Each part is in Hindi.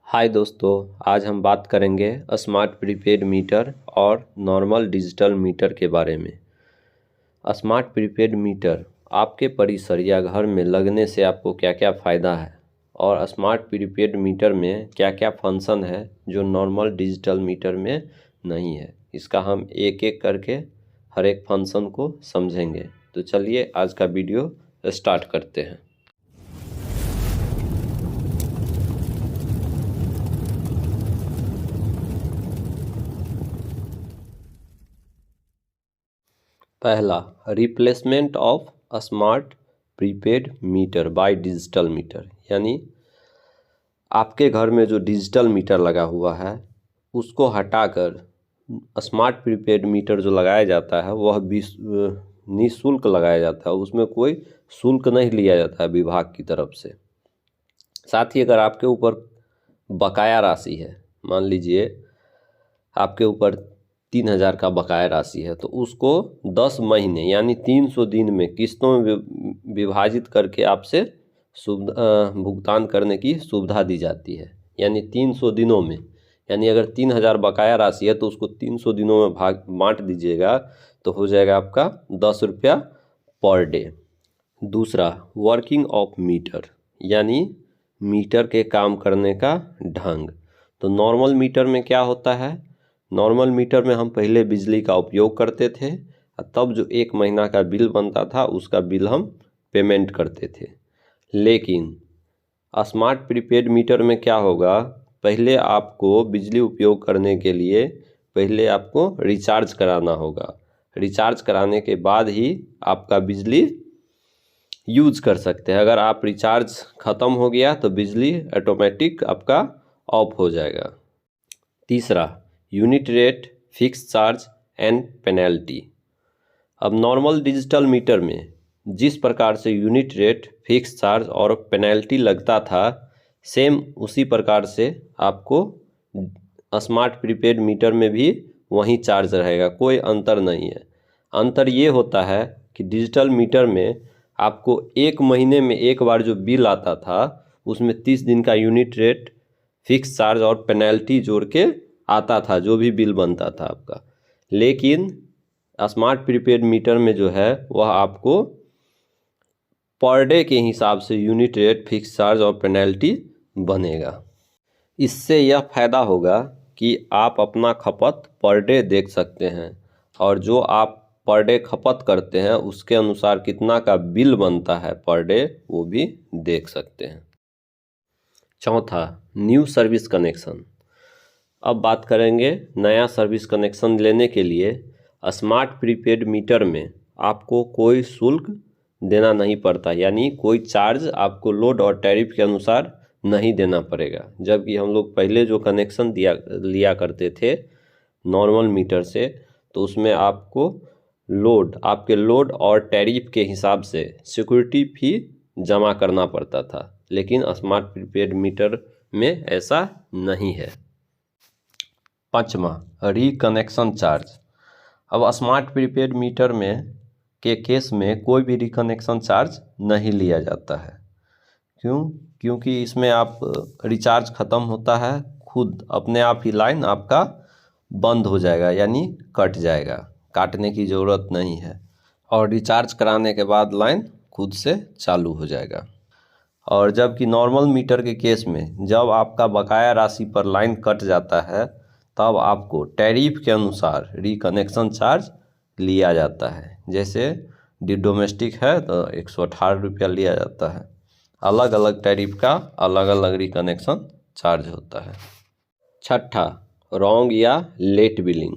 हाय दोस्तों, आज हम बात करेंगे स्मार्ट प्रीपेड मीटर और नॉर्मल डिजिटल मीटर के बारे में। स्मार्ट प्रीपेड मीटर आपके परिसर या घर में लगने से आपको क्या क्या फ़ायदा है और स्मार्ट प्रीपेड मीटर में क्या क्या फंक्शन है जो नॉर्मल डिजिटल मीटर में नहीं है, इसका हम एक एक करके हर एक फंक्शन को समझेंगे। तो चलिए आज का वीडियो स्टार्ट करते हैं। पहला, replacement of smart prepaid meter by digital meter, यानी आपके घर में जो डिजिटल मीटर लगा हुआ है उसको हटाकर स्मार्ट प्रीपेड मीटर जो लगाया जाता है वह निःशुल्क लगाया जाता है। उसमें कोई शुल्क नहीं लिया जाता है विभाग की तरफ से। साथ ही अगर आपके ऊपर बकाया राशि है, मान लीजिए आपके ऊपर 3,000 का बकाया राशि है, तो उसको 10 महीने यानी 300 दिन में किस्तों में विभाजित करके आपसे भुगतान करने की सुविधा दी जाती है। यानी 300 दिनों में, यानी अगर 3,000 बकाया राशि है तो उसको 300 दिनों में बांट दीजिएगा तो हो जाएगा आपका 10 रुपया पर डे। दूसरा, वर्किंग ऑफ मीटर, यानी मीटर के काम करने का ढंग। तो नॉर्मल मीटर में क्या होता है, नॉर्मल मीटर में हम पहले बिजली का उपयोग करते थे, तब जो 1 महीना का बिल बनता था उसका बिल हम पेमेंट करते थे। लेकिन स्मार्ट प्रीपेड मीटर में क्या होगा, पहले आपको बिजली उपयोग करने के लिए पहले आपको रिचार्ज कराना होगा। रिचार्ज कराने के बाद ही आपका बिजली यूज कर सकते हैं। अगर आप रिचार्ज ख़त्म हो गया तो बिजली ऑटोमेटिक आपका ऑफ हो जाएगा। तीसरा, unit rate, fix charge and penalty. अब नॉर्मल डिजिटल मीटर में जिस प्रकार से यूनिट रेट, फिक्स चार्ज और पेनल्टी लगता था, सेम उसी प्रकार से आपको स्मार्ट प्रीपेड मीटर में भी वही चार्ज रहेगा, कोई अंतर नहीं है। अंतर ये होता है कि डिजिटल मीटर में आपको 1 महीने में एक बार जो बिल आता था उसमें 30 दिन का यूनिट रेट, फिक्स चार्ज और पेनल्टी जोड़ के आता था जो भी बिल बनता था आपका। लेकिन स्मार्ट प्रीपेड मीटर में जो है वह आपको पर डे के हिसाब से यूनिट रेट, फिक्स चार्ज और पेनल्टी बनेगा। इससे यह फ़ायदा होगा कि आप अपना खपत पर डे देख सकते हैं और जो आप पर डे खपत करते हैं उसके अनुसार कितना का बिल बनता है पर डे वो भी देख सकते हैं। चौथा, न्यू सर्विस कनेक्शन। अब बात करेंगे नया सर्विस कनेक्शन लेने के लिए स्मार्ट प्रीपेड मीटर में आपको कोई शुल्क देना नहीं पड़ता, यानी कोई चार्ज आपको लोड और टैरिफ के अनुसार नहीं देना पड़ेगा। जबकि हम लोग पहले जो कनेक्शन लिया करते थे नॉर्मल मीटर से, तो उसमें आपको आपके लोड और टैरिफ के हिसाब से सिक्योरिटी फी जमा करना पड़ता था। लेकिन स्मार्ट प्रीपेड मीटर में ऐसा नहीं है। पाँचवा, रिकनेक्शन चार्ज। अब स्मार्ट प्रीपेड मीटर में के केस में कोई भी रिकनेक्शन चार्ज नहीं लिया जाता है। क्योंकि इसमें आप रिचार्ज ख़त्म होता है, खुद अपने आप ही लाइन आपका बंद हो जाएगा, यानी कट जाएगा, काटने की ज़रूरत नहीं है। और रिचार्ज कराने के बाद लाइन खुद से चालू हो जाएगा। और जबकि नॉर्मल मीटर के केस में जब आपका बकाया राशि पर लाइन कट जाता है तब आपको टैरिफ के अनुसार रिकनेक्शन चार्ज लिया जाता है। जैसे डोमेस्टिक है तो 118 रुपया लिया जाता है। अलग अलग टैरिफ का अलग अलग रिकनेक्शन चार्ज होता है। छठा, रॉन्ग या लेट बिलिंग।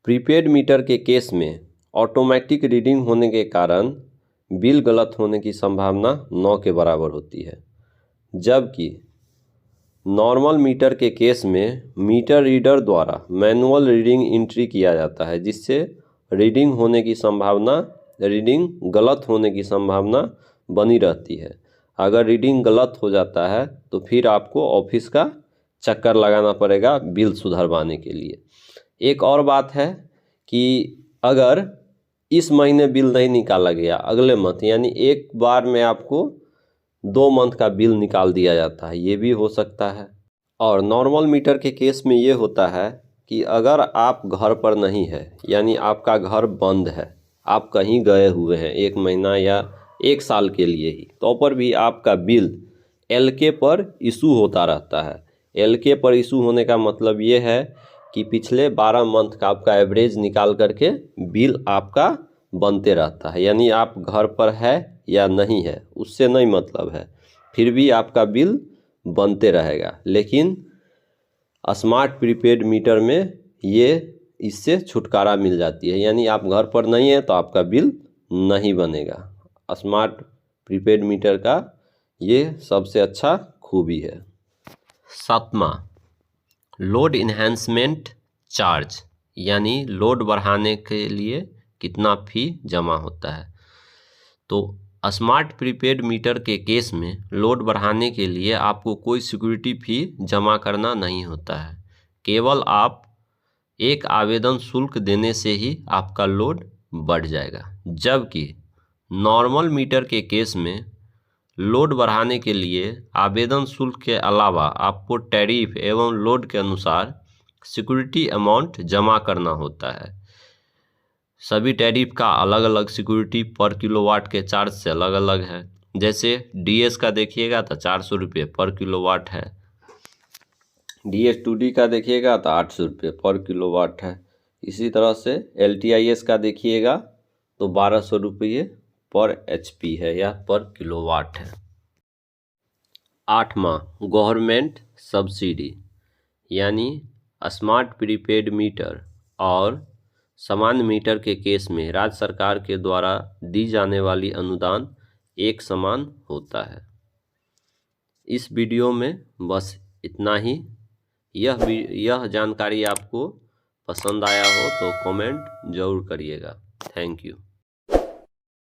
प्रीपेड मीटर के केस में ऑटोमेटिक रीडिंग होने के कारण बिल गलत होने की संभावना 9 के बराबर होती है। जबकि नॉर्मल मीटर के केस में मीटर रीडर द्वारा मैनुअल रीडिंग एंट्री किया जाता है, जिससे रीडिंग गलत होने की संभावना बनी रहती है। अगर रीडिंग गलत हो जाता है तो फिर आपको ऑफिस का चक्कर लगाना पड़ेगा बिल सुधरवाने के लिए। एक और बात है कि अगर इस महीने बिल नहीं निकाला गया, अगले मंथ, यानी एक बार में आपको 2 मंथ का बिल निकाल दिया जाता है, ये भी हो सकता है। और नॉर्मल मीटर के केस में ये होता है कि अगर आप घर पर नहीं है, यानी आपका घर बंद है, आप कहीं गए हुए हैं 1 महीना या 1 साल के लिए ही, तो पर भी आपका बिल LK पर इशू होता रहता है। LK पर इशू होने का मतलब ये है कि पिछले 12 मंथ का आपका एवरेज निकाल करके बिल आपका बनते रहता है, यानी आप घर पर है या नहीं है उससे नहीं मतलब है, फिर भी आपका बिल बनते रहेगा। लेकिन स्मार्ट प्रीपेड मीटर में ये इससे छुटकारा मिल जाती है, यानी आप घर पर नहीं हैं तो आपका बिल नहीं बनेगा। स्मार्ट प्रीपेड मीटर का ये सबसे अच्छा खूबी है। 7वां, लोड इन्हेंसमेंट चार्ज, यानी लोड बढ़ाने के लिए कितना फ़ी जमा होता है। तो स्मार्ट प्रीपेड मीटर के केस में लोड बढ़ाने के लिए आपको कोई सिक्योरिटी फ़ी जमा करना नहीं होता है, केवल आप एक आवेदन शुल्क देने से ही आपका लोड बढ़ जाएगा। जबकि नॉर्मल मीटर के केस में लोड बढ़ाने के लिए आवेदन शुल्क के अलावा आपको टैरिफ एवं लोड के अनुसार सिक्योरिटी अमाउंट जमा करना होता है। सभी टैरिफ का अलग अलग सिक्योरिटी पर किलोवाट के चार्ज से अलग अलग है। जैसे DS का देखिएगा तो 400 रुपये पर किलोवाट है, DS2D का देखिएगा तो 800 रुपये पर किलोवाट है। इसी तरह से LTIS का देखिएगा तो 1200 रुपये पर HP है या पर किलोवाट है। 8वां, गवर्नमेंट सब्सिडी, यानी स्मार्ट प्रीपेड मीटर और सामान्य मीटर के केस में राज्य सरकार के द्वारा दी जाने वाली अनुदान एक समान होता है। इस वीडियो में बस इतना ही। यह जानकारी आपको पसंद आया हो तो कमेंट ज़रूर करिएगा। Thank you.